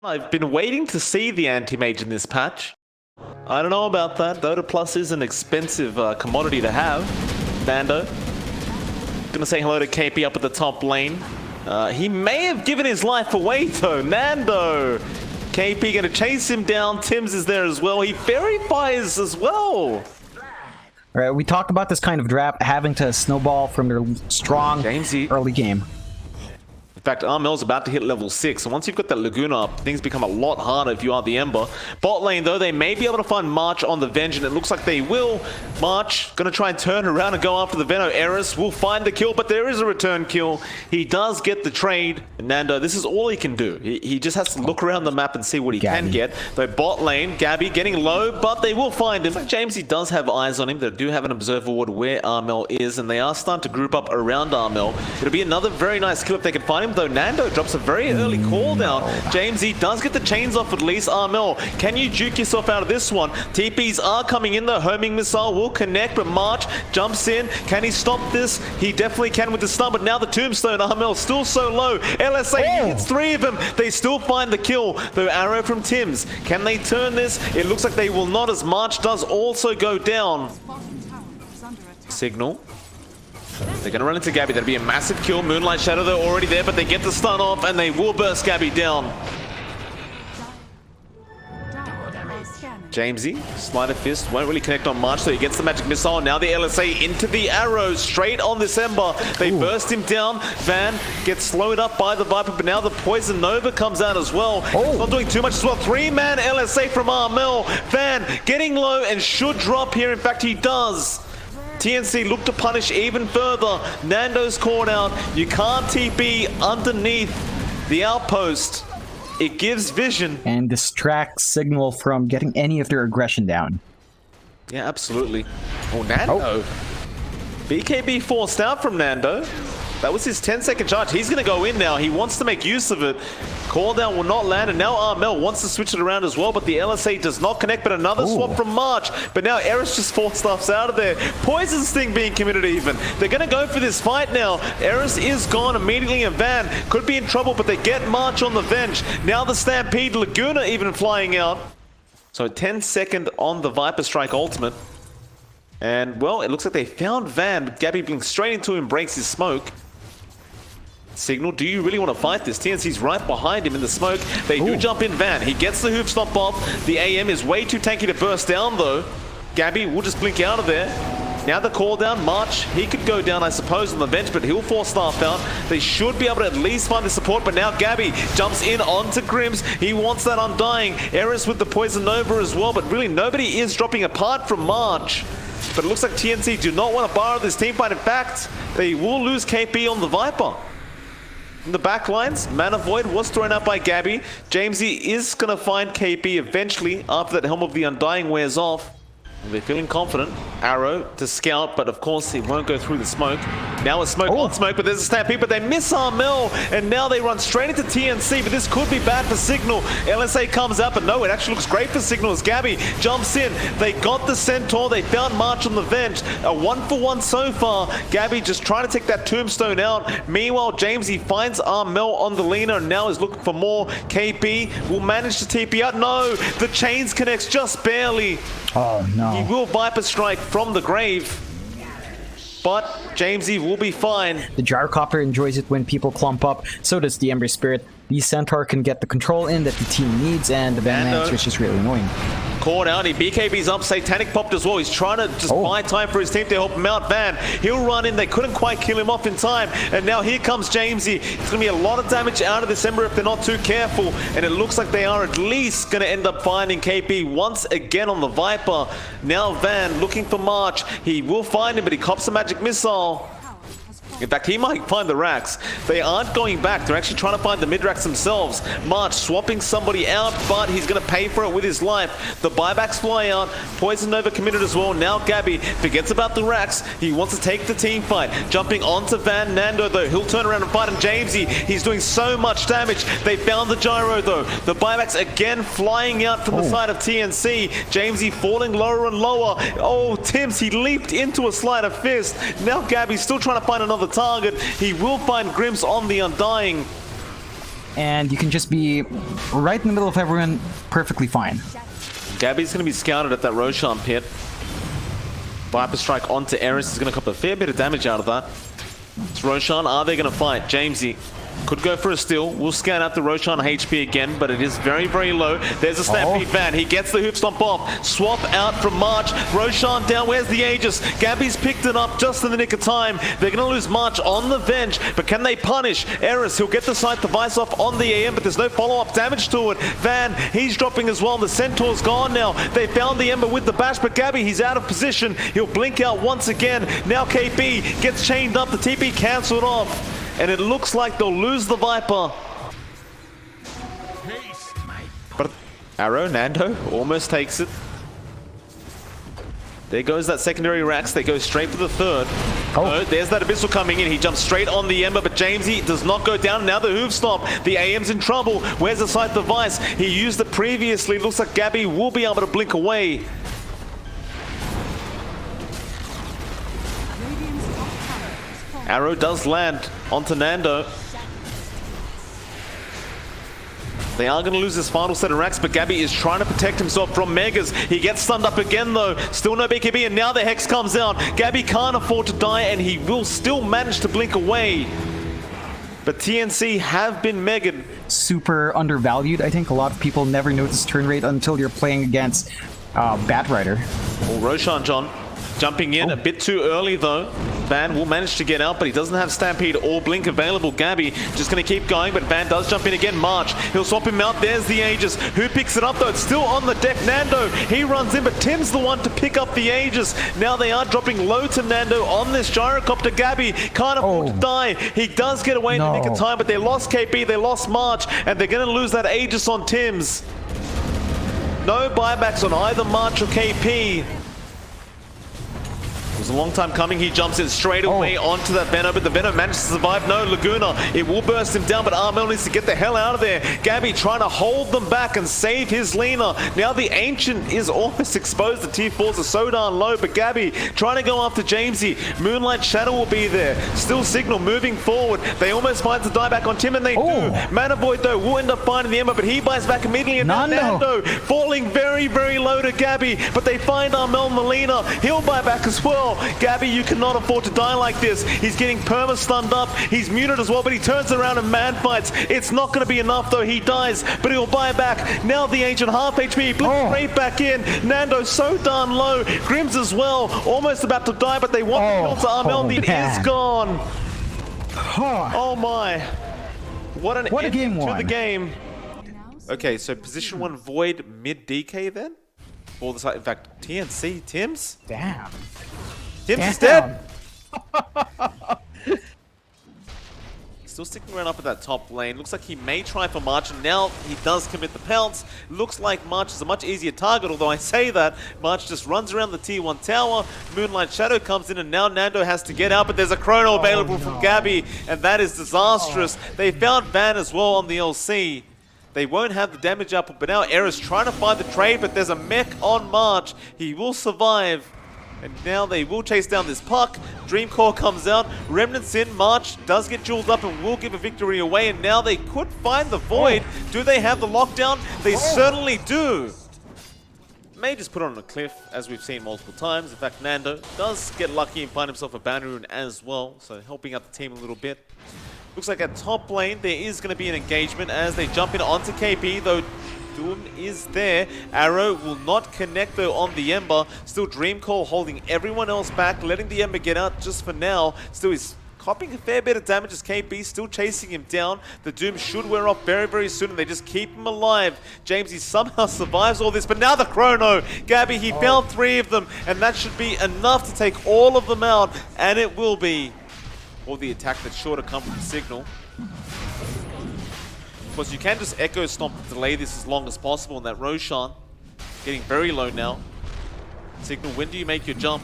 I've been waiting to see the anti-mage in this patch. I don't know about that. Dota Plus is an expensive commodity to have. Nando. Gonna say hello to KP up at the top lane. He may have given his life away though. Nando. KP gonna chase him down. Tims is there as well. He verifies as well. All right, we talked about this kind of draft having to snowball from their strong early game. In fact, Armel's about to hit level 6, so once you've got that Laguna up, things become a lot harder if you are the Ember. Bot lane, though, they may be able to find March on the Venge, and it looks like they will. March gonna try and turn around and go after the Veno. Eris will find the kill, but there is a return kill. He does get the trade. And Nando, this is all he can do. He just has to look around the map and see what he can get. Though bot lane, Gabby getting low, but they will find him. James, he does have eyes on him. They do have an observer ward where Armel is, and they are starting to group up around Armel. It'll be another very nice kill if they can find him, though Nando drops a very early call down. James, he does get the chains off at least. Armel, can you juke yourself out of this one? TPs are coming in. The homing missile will connect, but March jumps in. Can he stop this? He definitely can with the stun, but now the tombstone. Armel still so low. LSA hits 3 of them. They still find the kill. The arrow from Tims. Can they turn this? It looks like they will not, as March does also go down. Cignal. They're going to run into Gabby. That'll be a massive kill. Moonlight Shadow, they're already there, but they get the stun off, and they will burst Gabby down. Jamesy, Sleight of Fist, won't really connect on March, so he gets the magic missile. Now the LSA into the arrows, straight on this Ember. They burst him down. Van gets slowed up by the Viper, but now the Poison Nova comes out as well. He's not doing too much as well. 3-man LSA from Armel. Van getting low and should drop here. In fact, he does. TNC look to punish even further. Nando's caught out. You can't TP underneath the outpost. It gives vision. And distracts Cignal from getting any of their aggression down. Yeah, absolutely. Oh, Nando. BKB forced out from Nando. That was his 10-second charge. He's going to go in now. He wants to make use of it. Call down will not land, and now Armel wants to switch it around as well, but the LSA does not connect, but another swap from March. But now Eris just forced stuffs out of there. Poison Sting being committed even. They're going to go for this fight now. Eris is gone immediately, and Van could be in trouble, but they get March on the Venge. Now the Stampede, Laguna even flying out. So 10-second on the Viper Strike ultimate. And, well, it looks like they found Van, but Gabby being straight into him, breaks his smoke. Cignal, do you really want to fight this? TNC's right behind him in the smoke. They do jump in Van. He gets the hoof stop off. The AM is way too tanky to burst down, though. Gabby will just blink out of there. Now the call down. March, he could go down, I suppose, on the bench, but he'll force staff out. They should be able to at least find the support, but now Gabby jumps in onto Grims. He wants that Undying. Eris with the Poison Nova as well, but really nobody is dropping apart from March. But it looks like TNC do not want to borrow this team fight. In fact, they will lose KP on the Viper. In the back lines, Mana Void was thrown out by Gabby. Jamesy is going to find KP eventually after that Helm of the Undying wears off. And they're feeling confident. Arrow to scout, but of course he won't go through the smoke. Now a smoke on smoke, but there's a Stampede, but they miss Armel, and now they run straight into TNC, but this could be bad for Cignal. LSA comes up, but no, it actually looks great for Cignal as Gabby jumps in. They got the Centaur, they found March on the Venge. A 1-for-1 so far. Gabby just trying to take that Tombstone out. Meanwhile, Jamesy finds Armel on the Lena and now is looking for more. KP will manage to TP out. No, the chains connects just barely. Oh no. He will Viper Strike from the grave, but Jamesy will be fine. The Gyrocopter enjoys it when people clump up, so does the Ember Spirit. The Centaur can get the control in that the team needs, and the Bandman switch is really annoying. Caught out, he BKB's up, Satanic popped as well. He's trying to just buy time for his team to help him out. Van, he'll run in, they couldn't quite kill him off in time, and now here comes Jamesy. It's going to be a lot of damage out of this Ember if they're not too careful, and it looks like they are at least going to end up finding KP once again on the Viper. Now Van looking for March. He will find him, but he cops a magic missile. In fact, he might find the racks. They aren't going back. They're actually trying to find the mid-racks themselves. March swapping somebody out, but he's going to pay for it with his life. The buybacks fly out. Poison Nova committed as well. Now Gabby forgets about the racks. He wants to take the team fight. Jumping onto Van Nando, though. He'll turn around and fight him. Jamesy, he's doing so much damage. They found the gyro, though. The buybacks again flying out from the side of TNC. Jamesy falling lower and lower. Oh, Tims, he leaped into a Sleight of Fist. Now Gabby's still trying to find another target. He will find Grims on the Undying. and you can just be right in the middle of everyone perfectly fine. Gabby's going to be scouted at that Roshan pit. Viper Strike onto Eris is going to cop a fair bit of damage out of that. It's Roshan. Are they going to fight? Jamesy could go for a steal. We'll scan out the Roshan HP again, but it is very, very low. There's a Stampede Van. He gets the Hoop Stomp off. Swap out from March. Roshan down. Where's the Aegis? Gabby's picked it up just in the nick of time. They're going to lose March on the Venge, but can they punish Eris? He'll get the Sight device off on the AM, but there's no follow-up damage to it. Van, he's dropping as well. The Centaur's gone now. They found the Ember with the bash, but Gabby, he's out of position. He'll blink out once again. Now KP gets chained up. The TP cancelled off. And it looks like they'll lose the Viper. But Arrow, Nando, almost takes it. There goes that secondary Rax. They go straight for the third. Oh, there's that Abyssal coming in. He jumps straight on the Ember, but Jamesy does not go down. Now the Hoof Stomp. The AM's in trouble. Where's the Sight device? He used it previously. Looks like Gabby will be able to blink away. Arrow does land onto Nando. They are going to lose this final set of racks, but Gabby is trying to protect himself from Megas. He gets stunned up again though. Still no BKB, and now the Hex comes out. Gabby can't afford to die, and he will still manage to blink away. But TNC have been megged. Super undervalued. I think a lot of people never notice turn rate until you're playing against Batrider. Well, Roshan John jumping in a bit too early though. Van will manage to get out, but he doesn't have Stampede or Blink available. Gabby just going to keep going, but Van does jump in again. March, he'll swap him out. There's the Aegis. Who picks it up though? It's still on the deck. Nando, he runs in, but Tim's the one to pick up the Aegis. Now they are dropping low to Nando on this gyrocopter. Gabby can't afford to die. He does get away in the nick of time, but they lost KP, they lost March, and they're going to lose that Aegis on Tim's. No buybacks on either March or KP. It was a long time coming. He jumps in straight away onto that Venom, but the Venom manages to survive. No, Laguna, it will burst him down, but Armel needs to get the hell out of there. Gabby trying to hold them back and save his Lena. Now the Ancient is almost exposed. The tier 4s are so darn low, but Gabby trying to go after Jamesy. Moonlight Shadow will be there. Still Cignal moving forward. They almost find the dieback on Tim, and they do. Mana Void though will end up finding the Ember, but he buys back immediately, and Nando falling very, very low to Gabby, but they find Armel Molina. He'll buy back as well. Gabby, you cannot afford to die like this. He's getting perma-stunned up. He's muted as well, but he turns around and man fights. It's not going to be enough, though. He dies, but he'll buy back. Now the Ancient half HP. Blinks straight back in. Nando so darn low. Grims as well. Almost about to die, but they want the kill to Armel. The is gone. Oh, my. What a game to the game. Okay, so position 1 Void mid DK then? For the side, in fact, TNC, Tim's? Damn. Tim's is dead! Still sticking around up at that top lane. Looks like he may try for March, and now he does commit the pounce. Looks like March is a much easier target, although I say that. March just runs around the tier 1 tower. Moonlight Shadow comes in, and now Nando has to get out, but there's a chrono available from Gabby, and that is disastrous. They found Van as well on the LC. They won't have the damage up, but now Eris trying to find the trade, but there's a mech on March. He will survive. And now they will chase down this puck. Dream Core comes out. Remnants in. March does get jeweled up and will give a victory away. And now they could find the Void. Do they have the lockdown? They certainly do. May just put on a cliff, as we've seen multiple times. In fact, Nando does get lucky and find himself a boundary rune as well. So helping out the team a little bit. Looks like at top lane, there is going to be an engagement as they jump in onto KP, though Doom is there. Arrow will not connect though on the Ember. Still Dream Call holding everyone else back, letting the Ember get out just for now. Still he's copping a fair bit of damage as KP still chasing him down. The Doom should wear off very, very soon, and they just keep him alive. Jamesy somehow survives all this, but now the Chrono. Gabby, he found 3 of them, and that should be enough to take all of them out, and it will be. Or the attack that's sure to come from Cignal. Of course, you can just Echo Stomp to delay this as long as possible, and that Roshan getting very low now. Cignal, when do you make your jump?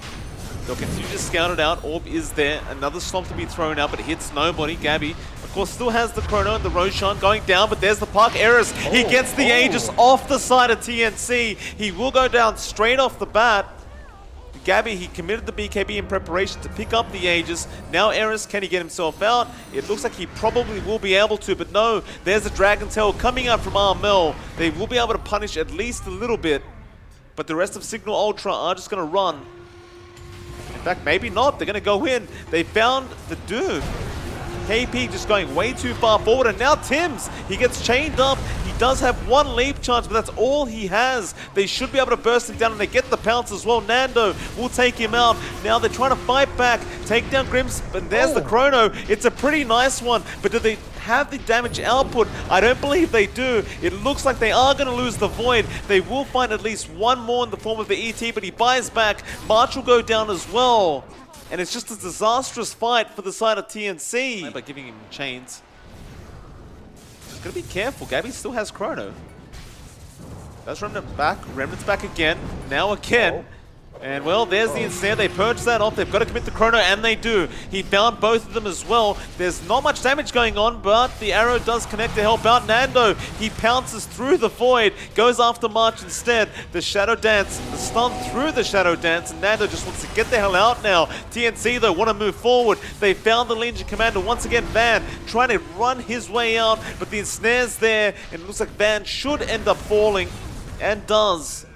They'll continue to scout it out. Orb is there. Another Stomp to be thrown out, but it hits nobody. Gabby, of course, still has the Chrono and the Roshan going down, but there's the puck. Eris, he gets the Aegis off the side of TNC. He will go down straight off the bat. Gabby, he committed the BKB in preparation to pick up the Aegis. Now Eris, can he get himself out? It looks like he probably will be able to, but no, there's a Dragon Tail coming out from Armel. They will be able to punish at least a little bit, but the rest of Cignal Ultra are just going to run. In fact, maybe not. They're going to go in. They found the Doom. KP just going way too far forward, and now Tims, he gets chained up. He does have one leap chance, but that's all he has. They should be able to burst him down, and they get the pounce as well. Nando will take him out. Now they're trying to fight back, take down Grims, and there's the Chrono. It's a pretty nice one, but do they have the damage output? I don't believe they do. It looks like they are going to lose the Void. They will find at least one more in the form of the ET, but he buys back. March will go down as well. And it's just a disastrous fight for the side of TNC. By giving him chains. Just gotta be careful. Gabby still has Chrono. That's Remnant's back again. Now again. And well, there's the ensnare. They purge that off. They've got to commit the Chrono, and they do. He found both of them as well. There's not much damage going on, but the arrow does connect to help out Nando. He pounces through the Void, goes after March instead. The Shadow Dance, the stun through the Shadow Dance, and Nando just wants to get the hell out now. TNC, though, want to move forward. They found the Legion Commander once again. Van trying to run his way out, but the ensnare's there, and it looks like Van should end up falling, and does.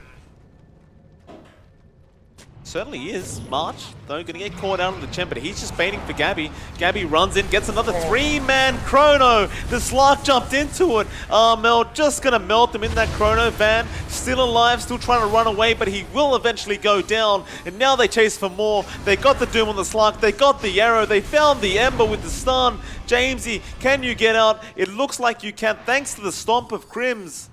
Certainly is. March, though, going to get caught out on the chin, but he's just baiting for Gabby. Gabby runs in, gets another three-man Chrono. The Slark jumped into it. Armel just going to melt him in that Chrono. Van still alive, still trying to run away, but he will eventually go down. And now they chase for more. They got the Doom on the Slark. They got the arrow. They found the Ember with the stun. Jamesy, can you get out? It looks like you can, thanks to the stomp of Crims.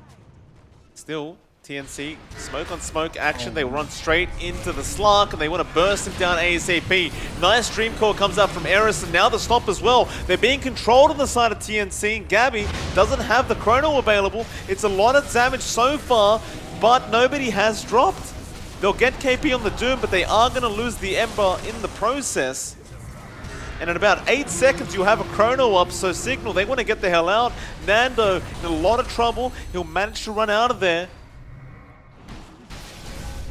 Still, TNC, smoke on smoke action. They run straight into the Slark, and they want to burst him down ASAP. Nice Dream Core comes up from Eris, and now the stomp as well. They're being controlled on the side of TNC, and Gabby doesn't have the Chrono available. It's a lot of damage so far, but nobody has dropped. They'll get KP on the Doom, but they are going to lose the Ember in the process. And in about 8 seconds, you'll have a Chrono up, so Cignal, they want to get the hell out. Nando in a lot of trouble. He'll manage to run out of there.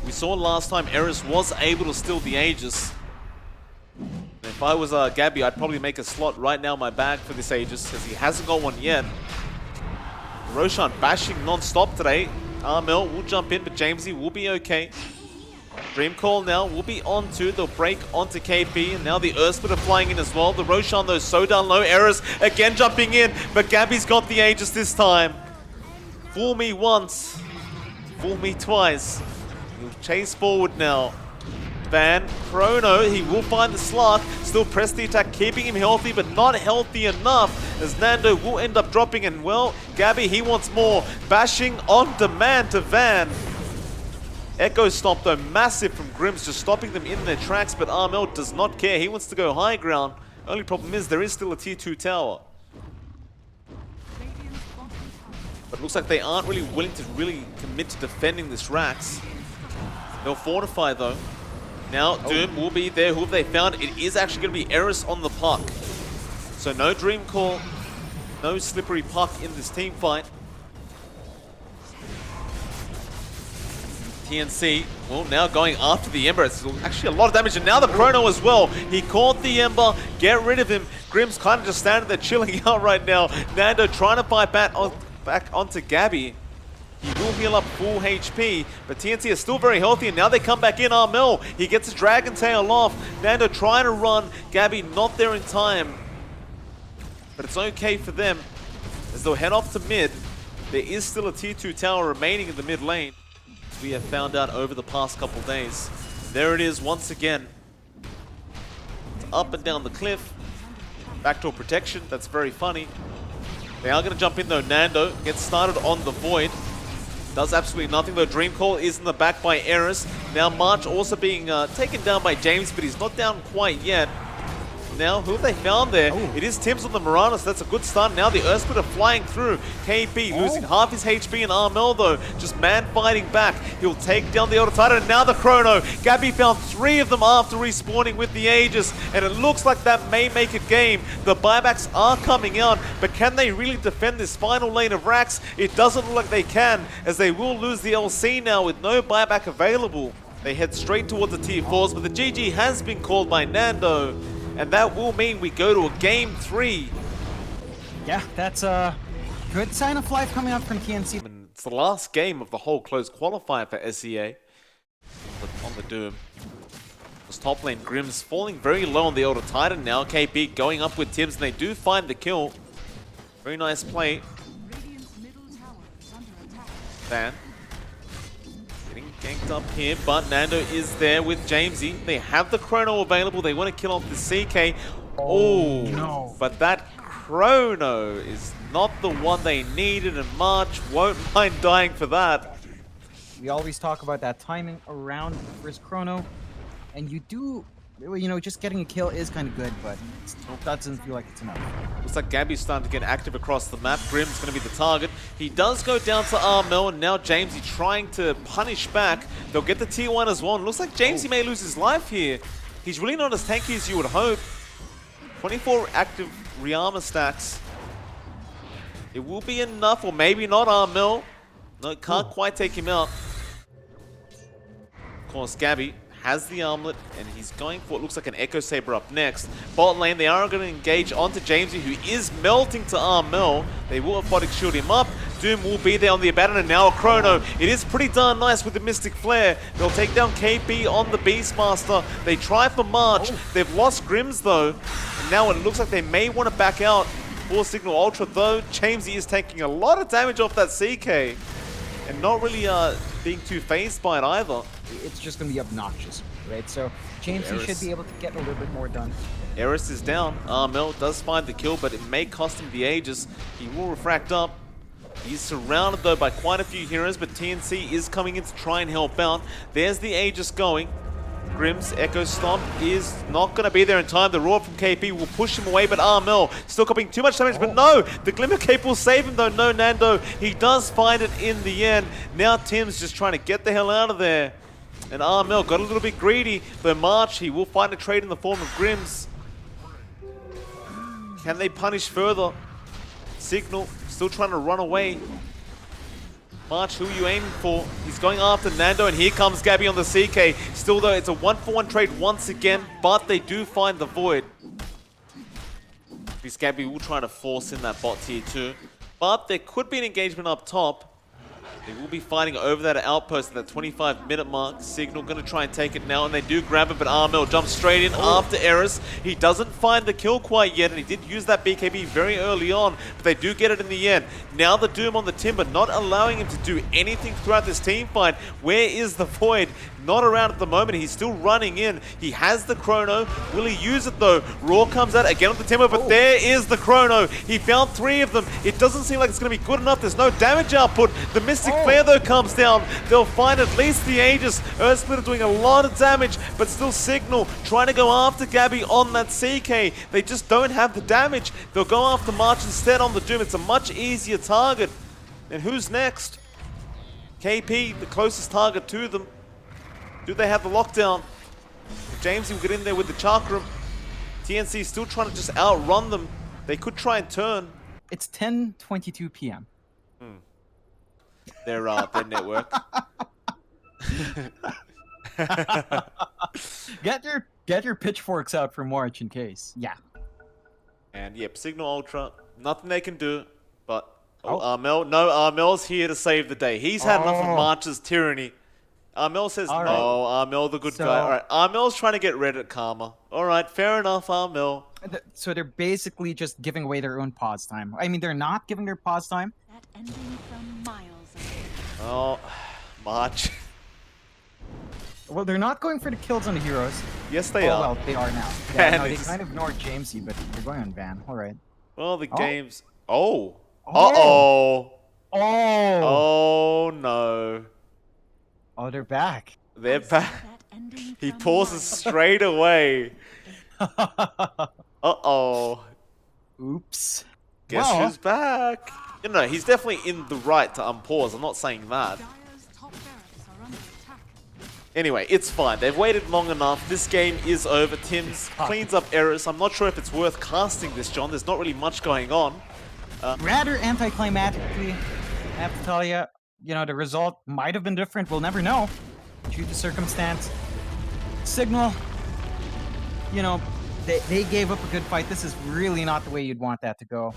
We saw last time Eris was able to steal the Aegis. And if I was Gabby, I'd probably make a slot right now in my bag for this Aegis, because he hasn't got one yet. Roshan bashing non-stop today. Armel will jump in, but Jamesy will be okay. Dream Call now will be onto, they'll break onto KP, and now the Earthsplitter flying in as well. The Roshan, though, so down low. Eris again jumping in, but Gabby's got the Aegis this time. Fool me once, fool me twice. He'll chase forward now. Van, Chrono, he will find the Slark, still press the attack, keeping him healthy, but not healthy enough, as Nando will end up dropping, and well, Gabby, he wants more. Bashing on demand to Van. Echo Stomp, though, massive from Grims, just stopping them in their tracks, but Armel does not care. He wants to go high ground. Only problem is there is still a tier 2 tower. But it looks like they aren't really willing to commit to defending this Rax. They'll fortify, though. Now, Doom will be there. Who have they found? It is actually going to be Eris on the puck. So no Dream Call, no slippery puck in this team fight. TNC, well, now going after the Ember. It's actually a lot of damage, and now the Chrono as well. He caught the Ember, get rid of him. Grim's kind of just standing there chilling out right now. Nando trying to fight back onto Gabby. He will heal up full HP, but TNC is still very healthy, and now they come back in. Armel, he gets his Dragon Tail off. Nando trying to run. Gabby not there in time. But it's okay for them, as they'll head off to mid. There is still a tier 2 tower remaining in the mid lane. We have found out over the past couple days. There it is once again. It's up and down the cliff. Backdoor protection, that's very funny. They are going to jump in though. Nando gets started on the Void. Does absolutely nothing though. Dream Call is in the back by Eris. Now March also being taken down by James, but he's not down quite yet. Now, who have they found there? Oh. It is Tims on the Marauders. That's a good start. Now the Earthsplitter flying through. KP losing half his HP, and Armel, though, just man fighting back. He'll take down the Elder Titan, and now the Chrono. Gabby found 3 of them after respawning with the Aegis, and it looks like that may make it game. The buybacks are coming out, but can they really defend this final lane of Rax? It doesn't look like they can, as they will lose the LC now with no buyback available. They head straight towards the tier 4s, but the GG has been called by Nando, and that will mean we go to a game 3. Yeah, that's a good sign of life coming out from TNC. And it's the last game of the whole closed qualifier for SEA on the Doom. This top lane, Grimm's falling very low on the Elder Titan now. KP going up with Tims, and they do find the kill. Very nice play. Van getting ganked up here, but Nando is there with Jamesy. They have the Chrono available. They want to kill off the CK. Oh, no. But that Chrono is not the one they needed, and March won't mind dying for that. We always talk about that timing around first Chrono, and you do, you know, just getting a kill is kind of good, but that doesn't feel like it's enough. Looks like Gabby's starting to get active across the map. Grimm's going to be the target. He does go down to Armel, and now Jamesy trying to punish back. They'll get the tier 1 as well. And looks like Jamesy may lose his life here. He's really not as tanky as you would hope. 24 active Rearmor stacks. It will be enough, or maybe not. Armel. No, it can't quite take him out. Of course, Gabby has the armlet, and he's going for what looks like an Echo Saber up next. Bot lane, they are going to engage onto Jamesy, who is melting to Armel. They will aquatic shield him up. Doom will be there on the Abaddon, and now a Chrono. It is pretty darn nice with the Mystic Flare. They'll take down KP on the Beastmaster. They try for March. They've lost Grims, though. And now it looks like they may want to back out for Cignal Ultra, though. Jamesy is taking a lot of damage off that CK. And not really being too phased by it either. It's just going to be obnoxious, right? So Jamesy should be able to get a little bit more done. Eris is down. Armel does find the kill, but it may cost him the Aegis. He will refract up. He's surrounded, though, by quite a few heroes, but TNC is coming in to try and help out. There's the Aegis going. Grimm's Echo Stomp is not going to be there in time. The Roar from KP will push him away, but Armel still copying too much damage. But no, the Glimmer Cape will save him, though. No, Nando. He does find it in the end. Now Tim's just trying to get the hell out of there. And Armel got a little bit greedy. Though March, he will find a trade in the form of Grims. Can they punish further? Cignal still trying to run away. March, who are you aiming for? He's going after Nando, and here comes Gabby on the CK. Still, though, it's a 1-for-1 trade once again, but they do find the Void. This Gabby will try to force in that bot tier 2, but there could be an engagement up top. They will be fighting over that outpost at that 25-minute mark. Cignal going to try and take it now, and they do grab it, but Armel jumps straight in after Eris. He doesn't find the kill quite yet, and he did use that BKB very early on, but they do get it in the end. Now the Doom on the Timber, not allowing him to do anything throughout this team fight. Where is the Void? Not around at the moment. He's still running in. He has the Chrono. Will he use it, though? Roar comes out again with the Timber, but there is the Chrono. He found 3 of them. It doesn't seem like it's going to be good enough. There's no damage output. The Mystic Flare, though, comes down. They'll find at least the Aegis. Earthsplitter doing a lot of damage, but still Cignal trying to go after Gabby on that CK. They just don't have the damage. They'll go after March instead on the Doom. It's a much easier target. And who's next? KP, the closest target to them. Do they have the lockdown? James will get in there with the Chakram. TNC still trying to just outrun them. They could try and turn. It's 10:22 p.m. Their network. Get your pitchforks out for March in case. Yeah. And yep, Cignal Ultra. Nothing they can do. But Armel. No, Armel's here to save the day. He's had enough of March's tyranny. Armel says no. Armel the good guy. All right, Armel's trying to get Reddit karma. All right, fair enough, Armel. So they're basically just giving away their own pause time. I mean, they're not giving their pause time. That ending from miles away. Oh, March. Well, they're not going for the kills on the heroes. Yes, they are. Well, they are now. Yeah, no, they kind of ignored Jamesy, but they're going on Van. All right. Well, the game's... Oh. Uh-oh. Oh. Oh, no. Oh, they're back. They're back. He pauses straight away. Uh-oh. Oops. Guess who's back? You know, he's definitely in the right to unpause. I'm not saying that. Anyway, it's fine. They've waited long enough. This game is over. Tim's cleans up errors. I'm not sure if it's worth casting this, John. There's not really much going on. Rather anticlimactically, I have to tell you, you know, the result might have been different. We'll never know. due to circumstance. Cignal, you know, they gave up a good fight. This is really not the way you'd want that to go.